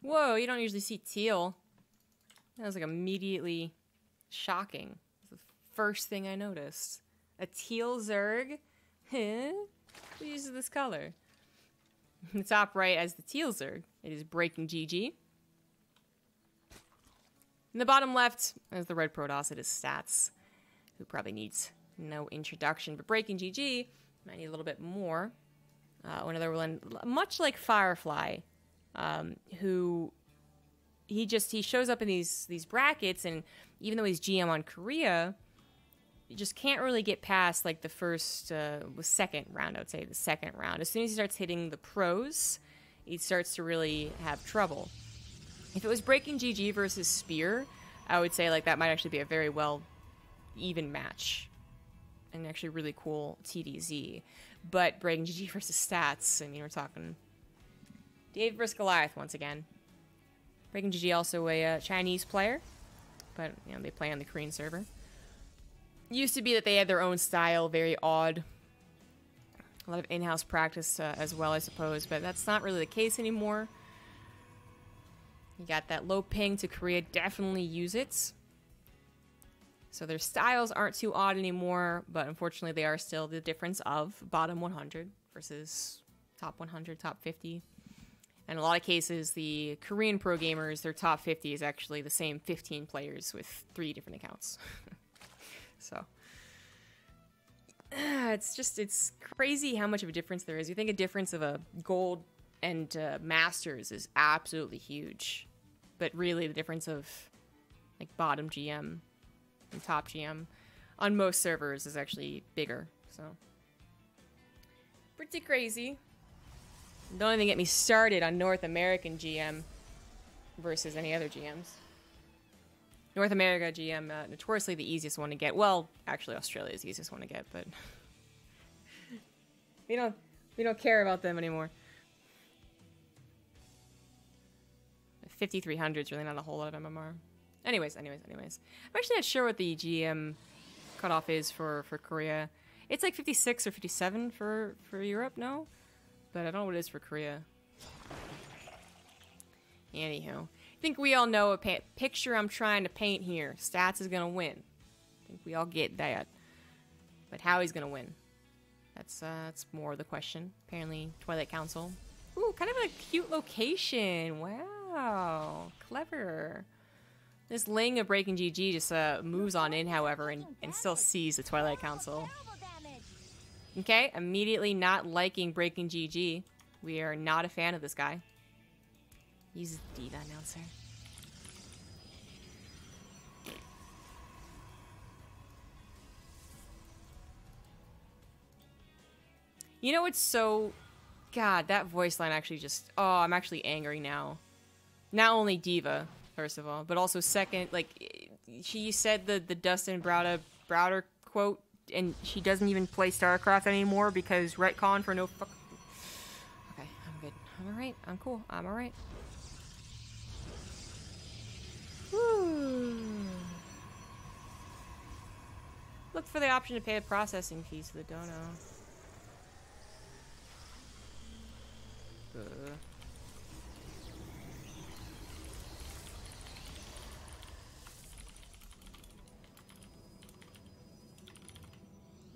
Whoa, you don't usually see teal. That was like immediately shocking. It's the first thing I noticed. A teal Zerg? Huh? Who uses this color? In the top right as the teal Zerg, it is BreakinGG. In the bottom left, as the red Protoss, it is Stats, who probably needs no introduction. But BreakinGG might need a little bit more. Another one, much like Firefly, who he shows up in these brackets, and even though he's GM on Korea, you just can't really get past like the second round. I would say the second round. As soon as he starts hitting the pros, he starts to really have trouble. If it was BreakinGG versus Spear, I would say like that might actually be a very well even match, and actually really cool TDZ. But BreakinGG versus Stats, I mean, we're talking David versus Goliath once again. BreakinGG also a Chinese player, but you know they play on the Korean server. Used to be that they had their own style, very odd. A lot of in-house practice as well, I suppose, but that's not really the case anymore. You got that low ping to Korea, definitely use it. So their styles aren't too odd anymore, but unfortunately they are still the difference of bottom 100 versus top 100, top 50. In a lot of cases, the Korean pro gamers, their top 50 is actually the same 15 players with 3 different accounts. So it's crazy how much of a difference there is. You think a difference of a gold and masters is absolutely huge, but really the difference of like bottom GM and top GM on most servers is actually bigger. So pretty crazy. Don't even get me started on North American GM versus any other GMs. North America GM, notoriously the easiest one to get. Well, actually Australia is the easiest one to get, but we don't care about them anymore. 5300 is really not a whole lot of MMR. Anyways. I'm actually not sure what the GM cutoff is for Korea. It's like 56 or 57 for Europe, no? But I don't know what it is for Korea. Anywho, I think we all know a picture I'm trying to paint here. Stats is gonna win. I think we all get that. But how he's gonna win? That's more the question. Apparently, Twilight Council. Ooh, kind of a cute location. Wow, clever. This Ling of BreakinGG just moves on in, however, and still sees the Twilight Council. Okay, immediately not liking BreakinGG. We are not a fan of this guy. He's a diva announcer. You know what's so... God, that voice line actually just... Oh, I'm actually angry now. Not only diva, first of all, but also second, like, she said the Dustin Browder quote, and she doesn't even play Starcraft anymore because retcon for no fuck... Okay, I'm good. I'm alright. I'm cool. I'm alright. Look for the option to pay a processing fee to the dono.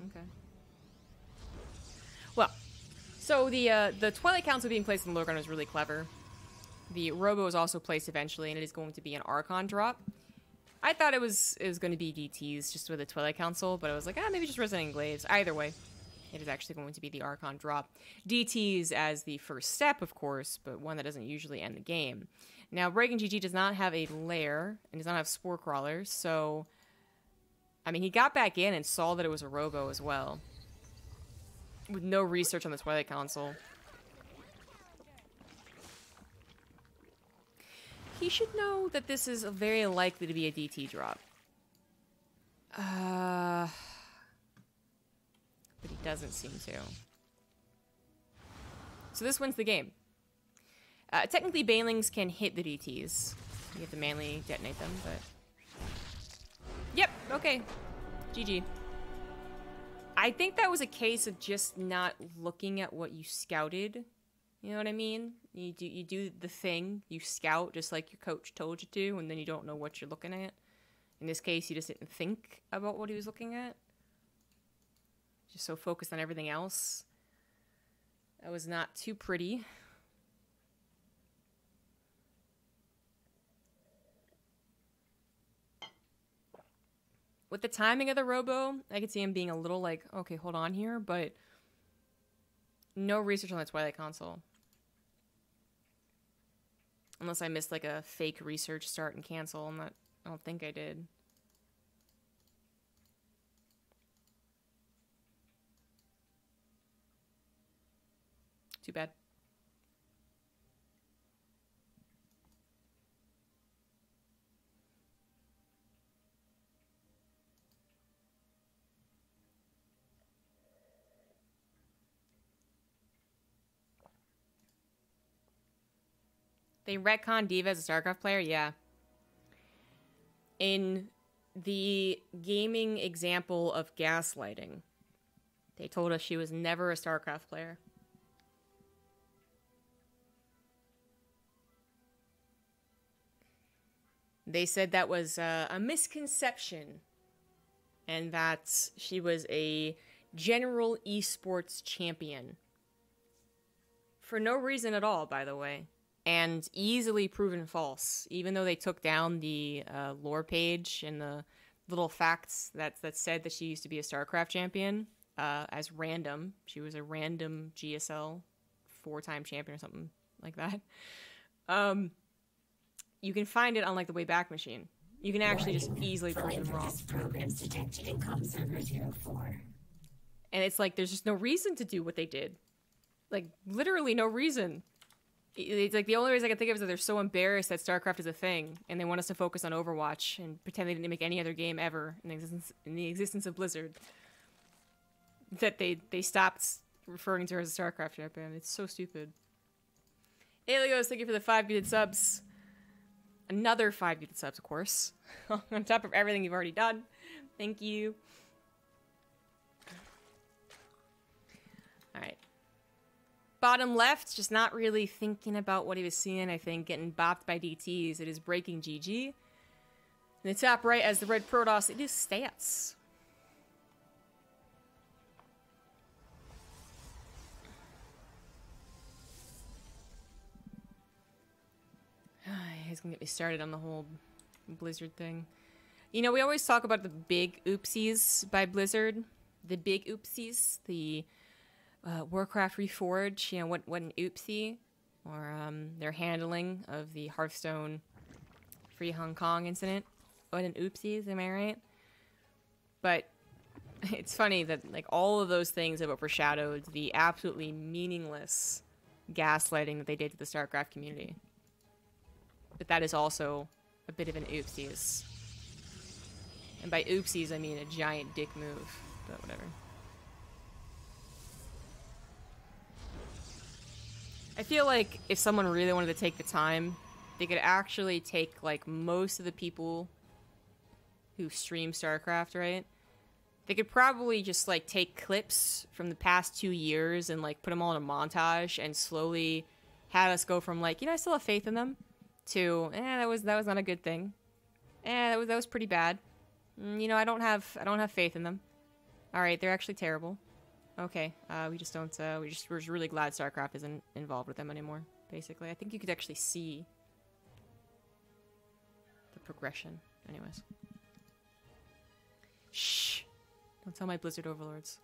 Okay. Well, so the Twilight Council being placed in the low ground is really clever. The Robo is also placed eventually, and it is going to be an Archon drop. I thought it was going to be DTs just with the Twilight Council, but I was like, maybe just Resonant Glaives. Either way, it is actually going to be the Archon drop. DTs as the first step, of course, but one that doesn't usually end the game. Now, BreakinGG does not have a lair and does not have Spore Crawlers, so... I mean, he got back in and saw that it was a Robo as well. With no research on the Twilight Council. He should know that this is very likely to be a DT drop. But he doesn't seem to. So this wins the game. Technically, Banelings can hit the DTs. You have to manually detonate them, but... Yep, okay. GG. I think that was a case of just not looking at what you scouted You know what I mean? You do the thing, you scout just like your coach told you to, and then you don't know what you're looking at. In this case, he just didn't think about what he was looking at. Just so focused on everything else. That was not too pretty. With the timing of the robo, I could see him being a little like, okay, hold on here, but no research on the Twilight console. Unless I missed like a fake research start and cancel, I don't think I did. Too bad. They retcon Diva as a Starcraft player? Yeah. In the gaming example of gaslighting, they told us she was never a Starcraft player. They said that was a misconception and that she was a general esports champion. For no reason at all, by the way. And easily proven false, even though they took down the lore page and the little facts that said that she used to be a StarCraft champion as random. She was a random GSL 4-time champion or something like that. You can find it on like the Wayback Machine. You can actually just easily prove them wrong. Programs detected in com server 04. And it's like there's just no reason to do what they did. Like literally no reason. It's like the only reason I can think of is that they're so embarrassed that StarCraft is a thing, and they want us to focus on Overwatch and pretend they didn't make any other game ever in the existence of Blizzard. That they stopped referring to her as a StarCraft champion. It's so stupid. Alios, thank you for the 5 gifted subs. Another 5 gifted subs, of course. On top of everything you've already done. Thank you. Alright. Bottom left, just not really thinking about what he was seeing, I think. Getting bopped by DTs. It is BreakinGG. In the top right, as the red Protoss, it is stats. He's gonna get me started on the whole Blizzard thing. You know, we always talk about the big oopsies by Blizzard. The big oopsies. The Warcraft Reforged, you know, what an oopsie. Or their handling of the Hearthstone Free Hong Kong incident. What an oopsies, am I right? But it's funny that like all of those things have overshadowed the absolutely meaningless gaslighting that they did to the StarCraft community. But that is also a bit of an oopsies. And by oopsies, I mean a giant dick move. But whatever. I feel like if someone really wanted to take the time, they could actually take, like, most of the people who stream StarCraft, right? They could probably just, like, take clips from the past 2 years and, like, put them all in a montage and slowly have us go from, like, you know, I still have faith in them, to, that was not a good thing. That was pretty bad. You know, I don't have faith in them. All right, they're actually terrible. Okay, we just don't. We're just really glad StarCraft isn't involved with them anymore. Basically, I think you could actually see the progression. Anyways, shh! Don't tell my Blizzard overlords.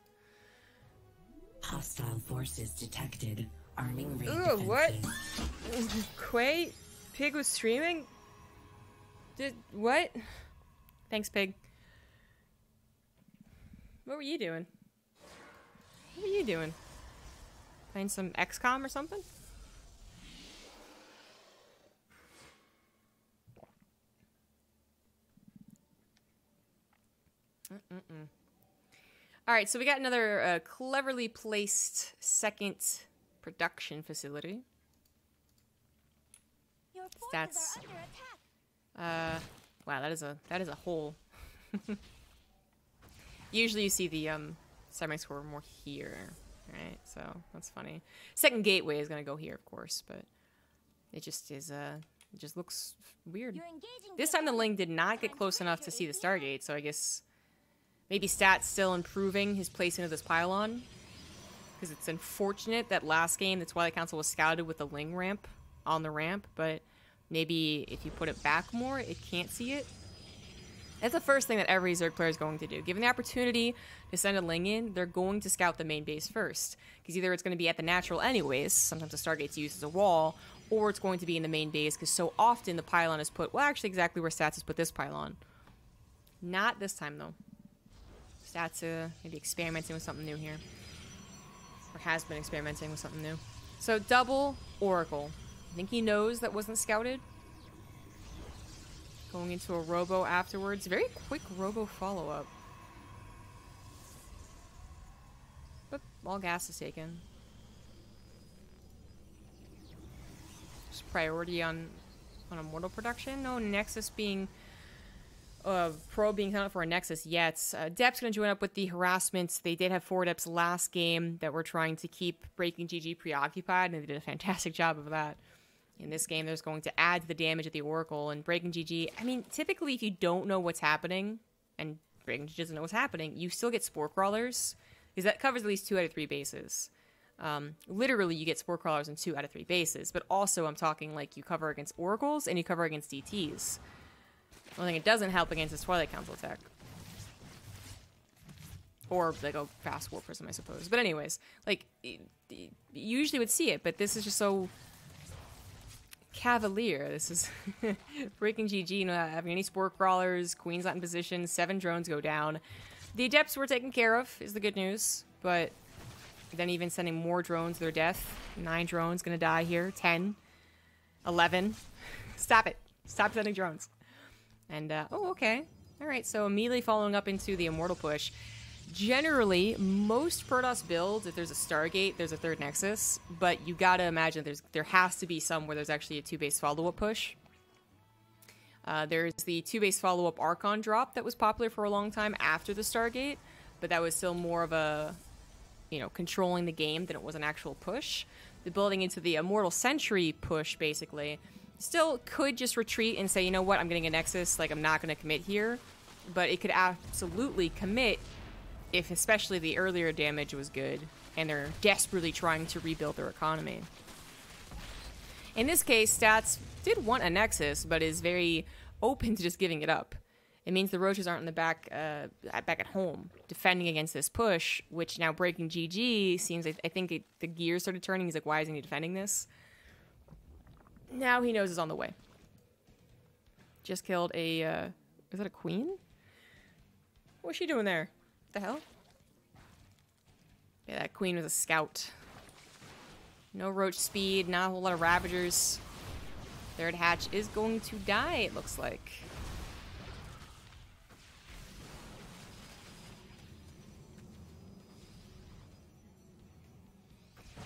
Hostile forces detected. Arming raid Ooh, what? defenses. Quay? Pig was streaming? What? Thanks, Pig. What were you doing? What are you doing? Playing some XCOM or something? Alright, so we got another cleverly placed second production facility. Stats. Wow, that is a hole. Usually you see the semi-score more here. Right, so that's funny. Second gateway is gonna go here, of course, but it just is, it just looks weird. This time the Ling did not get close enough to see the Stargate, so I guess maybe Stat's still improving his placement of this pylon. Because it's unfortunate that last game the Twilight Council was scouted with the Ling ramp on the ramp, but maybe if you put it back more, it can't see it. That's the first thing that every Zerg player is going to do. Given the opportunity to send a Ling in, they're going to scout the main base first. Because either it's going to be at the natural anyways, sometimes the Stargate's used as a wall, or it's going to be in the main base, because so often the pylon is put, well, actually exactly where Stats has put this pylon. Not this time, though. Stats maybe experimenting with something new here. Or has been experimenting with something new. So, double Oracle. I think he knows that wasn't scouted. Going into a robo afterwards. Very quick robo follow-up. But all gas is taken. Just priority on Immortal production. No Nexus being... Pro being counted for a Nexus yet. Dep's going to join up with the harassment. They did have 4 Deps last game that were trying to keep BreakinGG preoccupied, and they did a fantastic job of that. In this game, there's going to add to the damage at the Oracle, and BreakinGG, I mean, typically if you don't know what's happening, and BreakinGG doesn't know what's happening, you still get Spore Crawlers, because that covers at least 2 out of 3 bases. Literally, you get Spore Crawlers in 2 out of 3 bases, but also I'm talking like you cover against Oracles, and you cover against DTs. The only thing it doesn't help against is Twilight Council attack. Or, like, a fast War Prism, I suppose. But anyways, like, you usually would see it, but this is just so cavalier. This is BreakinGG not having any Spore Crawlers, Queen's not in position, 7 drones go down. The Adepts were taken care of, is the good news, but then even sending more drones to their death. 9 drones gonna die here, 10, 11. Stop it. Stop sending drones. And, oh, okay. Alright, so immediately following up into the Immortal push. Generally, most Protoss builds, if there's a Stargate, there's a 3rd Nexus. But you gotta imagine there has to be some where there's actually a 2-base follow-up push. There's the 2-base follow-up Archon drop that was popular for a long time after the Stargate. But that was still more of a, you know, controlling the game than it was an actual push. The building into the Immortal Sentry push, basically... Still could just retreat and say, you know what, I'm getting a Nexus, like, I'm not going to commit here. But it could absolutely commit if especially the earlier damage was good and they're desperately trying to rebuild their economy. In this case, Stats did want a Nexus, but is very open to just giving it up. It means the Roaches aren't in the back at home, defending against this push, which now BreakinGG seems, I think the gears started turning. He's like, why isn't he defending this? Now he knows it's on the way. Just killed a, is that a queen? What's she doing there? What the hell? Yeah, that queen was a scout. No roach speed, not a whole lot of Ravagers. 3rd hatch is going to die, it looks like.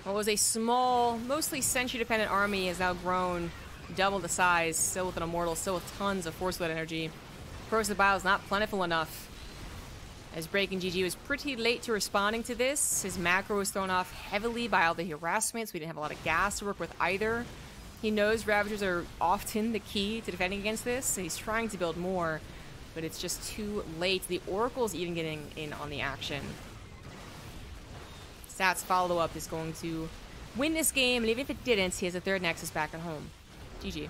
What was a small, mostly sentry-dependent army has now grown double the size, still with an Immortal, still with tons of Force Field energy. Corrosive Bile is not plentiful enough. As BreakinGG was pretty late to responding to this, his macro was thrown off heavily by all the harassments. We didn't have a lot of gas to work with either. He knows Ravagers are often the key to defending against this, so he's trying to build more, but it's just too late. The Oracle's even getting in on the action. Stats follow-up is going to win this game, and even if it didn't, he has a 3rd Nexus back at home. GG.